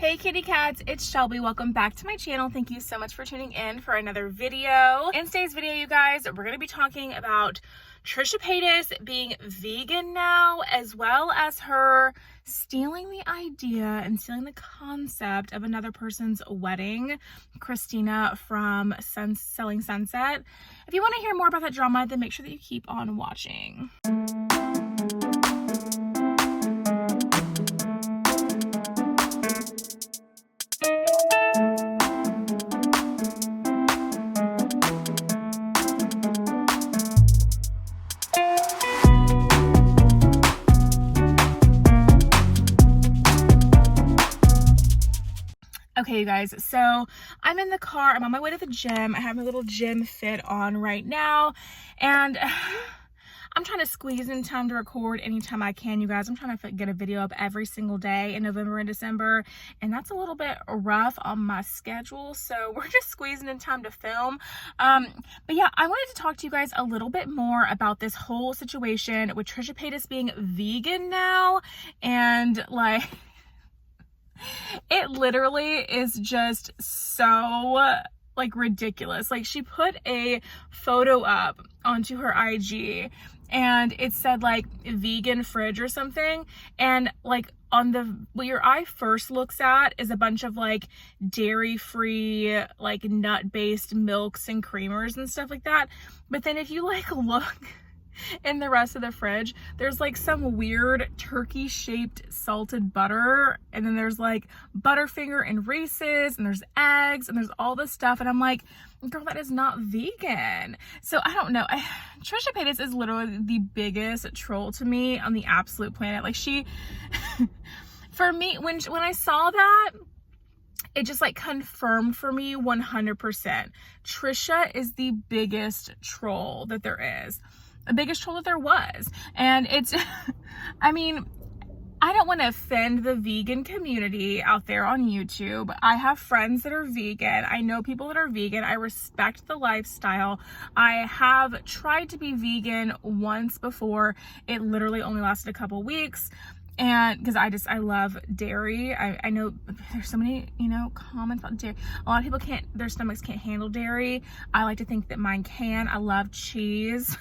Hey kitty cats, it's Shelby. Welcome back to my channel. Thank you so much for tuning in for another video. In today's video, you guys, we're going to be talking about Trisha Paytas being vegan now, as well as her stealing the idea and stealing the concept of another person's wedding, Christina from Selling Sunset. If you want to hear more about that drama, then make sure that you keep on watching. Okay, you guys, so I'm in the car. I'm on my way to the gym. I have my little gym fit on right now, and I'm trying to squeeze in time to record anytime I can, you guys. I'm trying to get a video up every single day in November and December, and that's a little bit rough on my schedule, so we're just squeezing in time to film. But yeah, I wanted to talk to you guys a little bit more about this whole situation with Trisha Paytas being vegan now, and like, it literally is just so like ridiculous. Like, she put a photo up onto her IG and it said like vegan fridge or something, and like on the what your eye first looks at is a bunch of like dairy free, like nut based milks and creamers and stuff like that. But then if you like look in the rest of the fridge, there's like some weird turkey shaped salted butter, and then there's like Butterfinger and Reese's, and there's eggs, and there's all this stuff, and I'm like, girl, that is not vegan. So I don't know. Trisha Paytas is literally the biggest troll to me on the absolute planet. Like, she for me, when I saw that, it just like confirmed for me 100%. Trisha is the biggest troll that there is. The biggest troll that there was. And it's, I mean, I don't want to offend the vegan community out there on YouTube. I have friends that are vegan. I know people that are vegan. I respect the lifestyle. I have tried to be vegan once before. It literally only lasted a couple weeks. And because I love dairy. I know there's so many, comments about dairy. A lot of people their stomachs can't handle dairy. I like to think that mine can. I love cheese.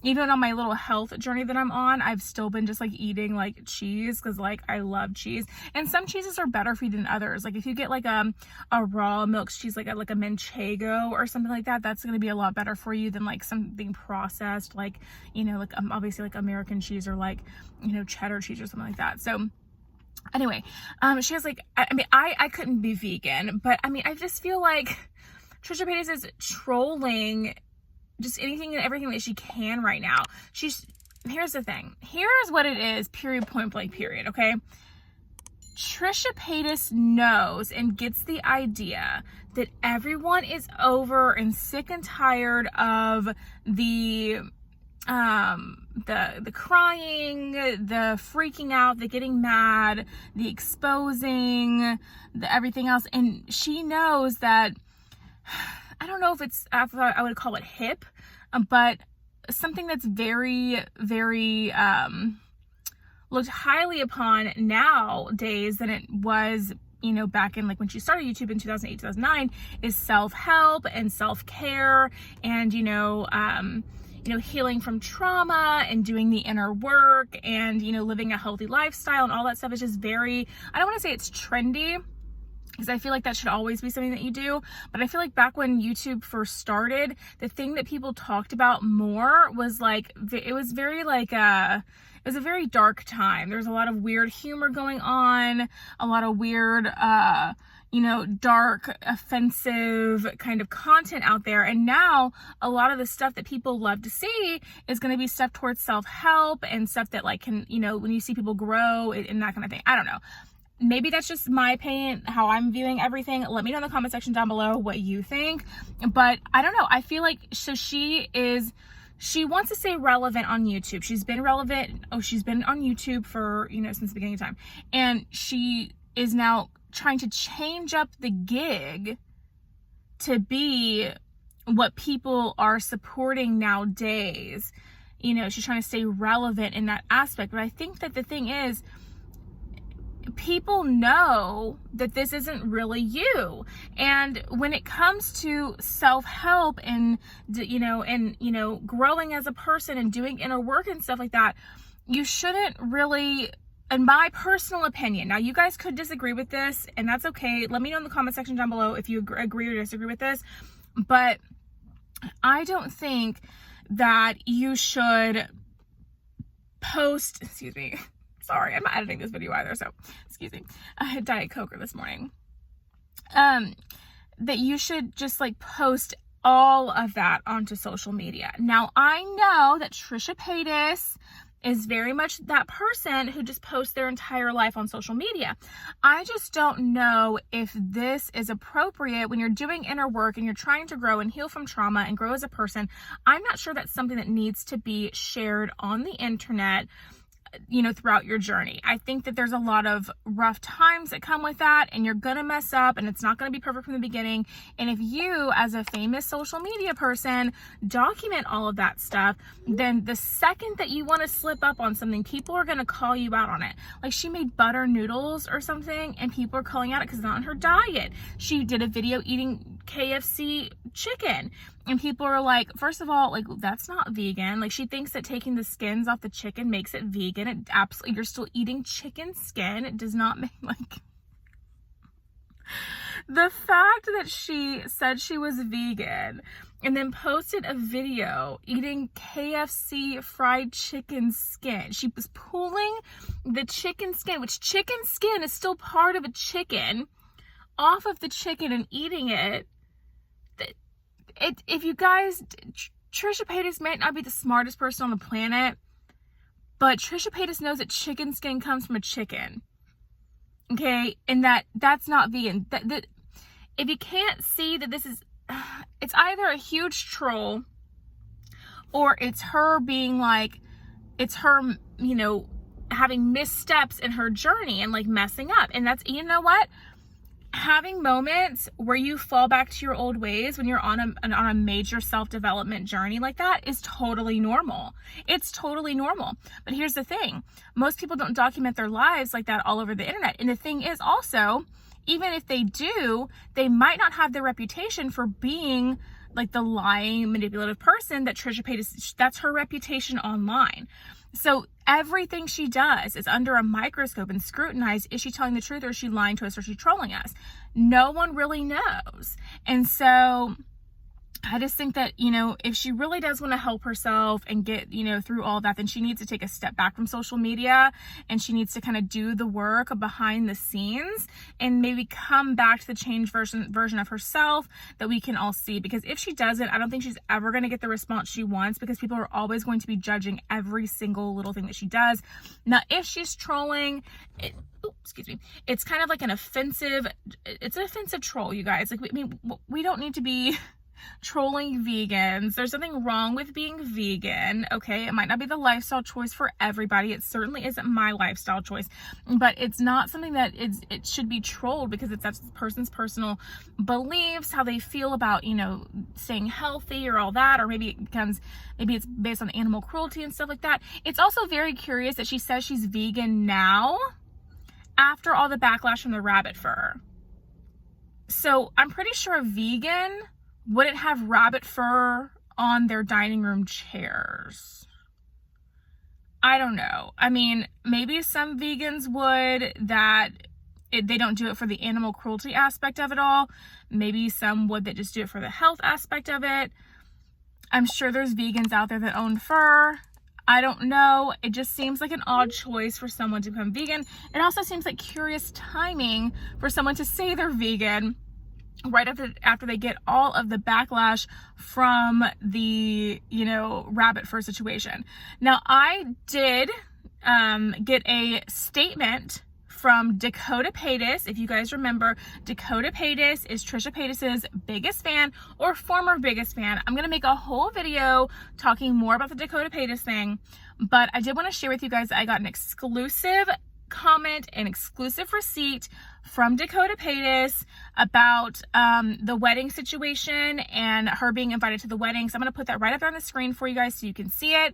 Even on my little health journey that I'm on, I've still been just like eating like cheese because like I love cheese. And some cheeses are better for you than others. Like if you get like a raw milk cheese, like a Manchego or something like that, that's going to be a lot better for you than like something processed, like, like obviously like American cheese or like, cheddar cheese or something like that. So anyway, she has like, I couldn't be vegan, but I just feel like Trisha Paytas is trolling just anything and everything that she can right now. Here's the thing. Here's what it is, period, point blank, period, okay? Trisha Paytas knows and gets the idea that everyone is over and sick and tired of the crying, the freaking out, the getting mad, the exposing, the everything else. And she knows that, I don't know if I would call it hip, but something that's very, very looked highly upon nowadays than it was, back in like when she started YouTube in 2008, 2009, is self-help and self-care and, healing from trauma and doing the inner work and, living a healthy lifestyle and all that stuff is just very, I don't want to say it's trendy, because I feel like that should always be something that you do. But I feel like back when YouTube first started, the thing that people talked about more was like, it was very like, it was a very dark time. There was a lot of weird humor going on, a lot of weird, dark, offensive kind of content out there. And now a lot of the stuff that people love to see is going to be stuff towards self-help and stuff that like can, when you see people grow and that kind of thing. I don't know. Maybe that's just my opinion, how I'm viewing everything. Let me know in the comment section down below what you think. But I don't know. I feel like she wants to stay relevant on YouTube. She's been relevant. She's been on YouTube for, since the beginning of time. And she is now trying to change up the gig to be what people are supporting nowadays. She's trying to stay relevant in that aspect. But I think that the thing is, people know that this isn't really you. And when it comes to self-help and, growing as a person and doing inner work and stuff like that, you shouldn't really, in my personal opinion, now you guys could disagree with this, and that's okay. Let me know in the comment section down below if you agree or disagree with this. But I don't think that you should post, sorry, I'm not editing this video either, so excuse me. I had Diet Coke this morning. That you should just like post all of that onto social media. Now, I know that Trisha Paytas is very much that person who just posts their entire life on social media. I just don't know if this is appropriate when you're doing inner work and you're trying to grow and heal from trauma and grow as a person. I'm not sure that's something that needs to be shared on the internet, throughout your journey. I think that there's a lot of rough times that come with that, and you're gonna mess up, and it's not gonna be perfect from the beginning. And if you, as a famous social media person, document all of that stuff, then the second that you want to slip up on something, people are gonna call you out on it. Like, she made butter noodles or something, and people are calling out it because it's not on her diet. She did a video eating KFC chicken, and people are like, first of all, like, that's not vegan. Like, she thinks that taking the skins off the chicken makes it vegan. It absolutely, you're still eating chicken skin. It does not make, like, the fact that she said she was vegan and then posted a video eating KFC fried chicken skin. She was pulling the chicken skin, which chicken skin is still part of a chicken, off of the chicken and eating it. If you guys, Trisha Paytas might not be the smartest person on the planet, but Trisha Paytas knows that chicken skin comes from a chicken. Okay? And that's not vegan. That if you can't see that this is, it's either a huge troll or it's her being like, it's her, having missteps in her journey and like messing up. And that's, you know what? Having moments where you fall back to your old ways when you're on a major self-development journey like that is totally normal. It's totally normal. But here's the thing. Most people don't document their lives like that all over the internet. And the thing is also, even if they do, they might not have the reputation for being like the lying, manipulative person that Trisha Paytas, that's her reputation online. So everything she does is under a microscope and scrutinized. Is she telling the truth, or is she lying to us, or is she trolling us? No one really knows. And so I just think that, if she really does want to help herself and get, through all that, then she needs to take a step back from social media, and she needs to kind of do the work behind the scenes and maybe come back to the changed version of herself that we can all see. Because if she doesn't, I don't think she's ever going to get the response she wants, because people are always going to be judging every single little thing that she does. Now, if she's trolling, it's kind of like it's an offensive troll, you guys. Like, we don't need to be trolling vegans. There's nothing wrong with being vegan, okay? It might not be the lifestyle choice for everybody. It certainly isn't my lifestyle choice, but it's not something that it should be trolled, because that's the person's personal beliefs, how they feel about, staying healthy or all that, or maybe it's based on animal cruelty and stuff like that. It's also very curious that she says she's vegan now after all the backlash from the rabbit fur. So I'm pretty sure a vegan wouldn't have rabbit fur on their dining room chairs. I don't know. I mean, maybe some vegans would, they don't do it for the animal cruelty aspect of it all. Maybe some would that just do it for the health aspect of it. I'm sure there's vegans out there that own fur. I don't know. It just seems like an odd choice for someone to become vegan. It also seems like curious timing for someone to say they're vegan right after they get all of the backlash from the, rabbit fur situation. Now, I did get a statement from Dakota Paytas. If you guys remember, Dakota Paytas is Trisha Paytas's biggest fan, or former biggest fan. I'm going to make a whole video talking more about the Dakota Paytas thing, but I did want to share with you guys that I got an exclusive comment, an exclusive receipt from Dakota Paytas about the wedding situation and her being invited to the wedding. So I'm going to put that right up there on the screen for you guys so you can see it.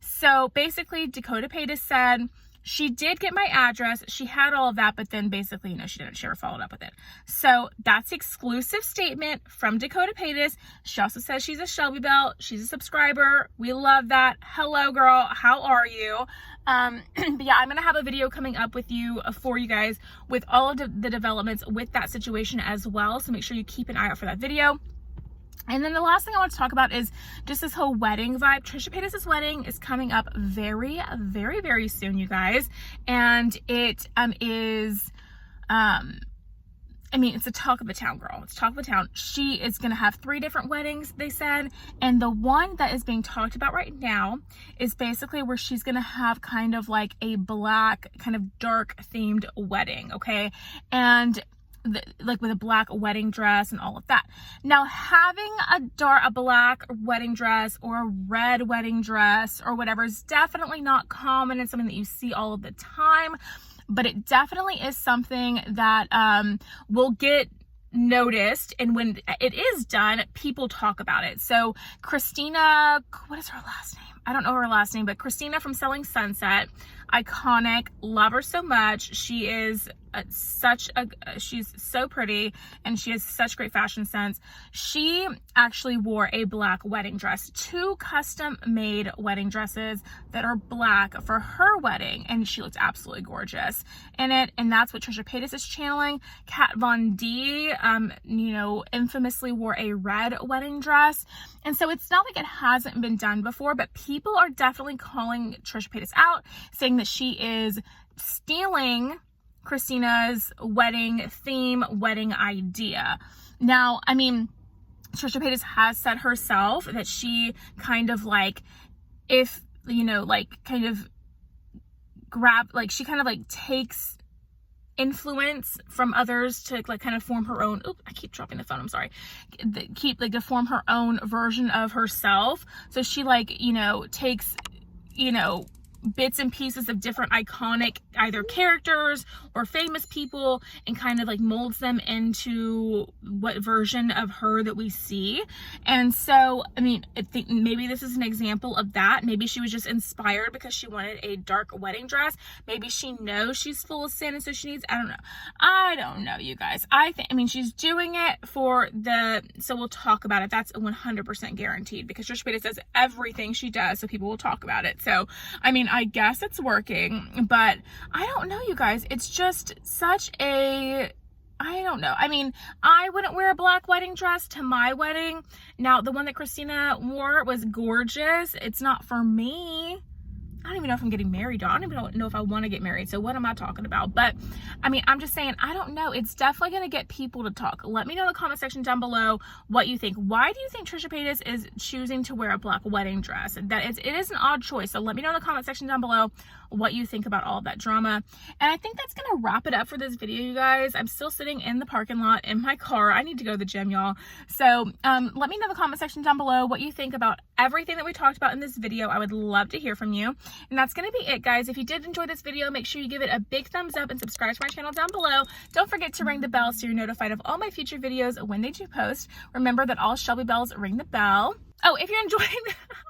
So basically, Dakota Paytas said she did get my address. She had all of that, but then basically, you know, she ever followed up with it. So that's exclusive statement from Dakota Paytas. She also says she's a Shelby Belle. She's a subscriber. We love that. Hello, girl. How are you? But yeah, I'm going to have a video coming up with you for you guys with all of the developments with that situation as well. So make sure you keep an eye out for that video. And then the last thing I want to talk about is just this whole wedding vibe. Trisha Paytas' wedding is coming up very, very, very soon, you guys. And it is, I mean, it's the talk of the town, girl. It's talk of the town. She is going to have 3 different weddings, they said. And the one that is being talked about right now is basically where she's going to have kind of like a black, kind of dark themed wedding, okay? And like with a black wedding dress and all of that. Now, having a black wedding dress or a red wedding dress or whatever is definitely not common. It's something that you see all of the time, but it definitely is something that will get noticed, and when it is done, people talk about it. So Christina, what is her last name? I don't know her last name, but Christina from Selling Sunset, iconic, love her so much. She is she's so pretty and she has such great fashion sense. She actually wore a black wedding dress, 2 custom made wedding dresses that are black for her wedding, and she looks absolutely gorgeous in it. And that's what Trisha Paytas is channeling. Kat Von D, you know, infamously wore a red wedding dress. And so it's not like it hasn't been done before, but people are definitely calling Trisha Paytas out, saying that she is stealing Christina's wedding theme, wedding idea. Now, I mean, Trisha Paytas has said herself that she kind of like, if, you know, like kind of she kind of like takes influence from others to like kind of form her own, I keep dropping the phone, I'm sorry, to form her own version of herself. So she like, you know, takes, you know, bits and pieces of different iconic either characters or famous people and kind of like molds them into what version of her that we see. And so, I mean, I think maybe this is an example of that. Maybe she was just inspired because she wanted a dark wedding dress. Maybe she knows she's full of sin and so she needs, I don't know, you guys. I mean, she's doing it for so we'll talk about it. That's 100% guaranteed because Trisha Paytas does everything she does so people will talk about it. So, I mean, I guess it's working, but I don't know, you guys. It's just such I don't know. I mean, I wouldn't wear a black wedding dress to my wedding. Now, the one that Christina wore was gorgeous. It's not for me. I don't even know if I'm getting married. I don't even know if I want to get married. So what am I talking about? But I mean, I'm just saying, I don't know. It's definitely going to get people to talk. Let me know in the comment section down below what you think. Why do you think Trisha Paytas is choosing to wear a black wedding dress? It is an odd choice. So let me know in the comment section down below what you think about all of that drama. And I think that's going to wrap it up for this video, you guys. I'm still sitting in the parking lot in my car. I need to go to the gym, y'all. So let me know in the comment section down below what you think about everything that we talked about in this video. I would love to hear from you. And that's going to be it, guys. If you did enjoy this video, make sure you give it a big thumbs up and subscribe to my channel down below. Don't forget to ring the bell so you're notified of all my future videos when they do post. Remember that all Shelby Bells ring the bell. Oh, if you're enjoying,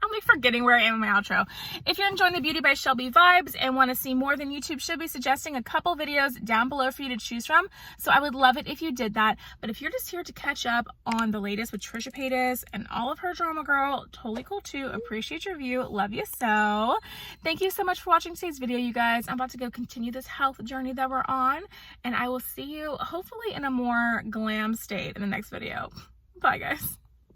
I'm like forgetting where I am in my outro. If you're enjoying the Beauty by Shelby vibes and want to see more, then YouTube should be suggesting a couple videos down below for you to choose from. So I would love it if you did that. But if you're just here to catch up on the latest with Trisha Paytas and all of her drama, girl, totally cool too. Appreciate your view. Love you so. Thank you so much for watching today's video, you guys. I'm about to go continue this health journey that we're on. And I will see you hopefully in a more glam state in the next video. Bye, guys.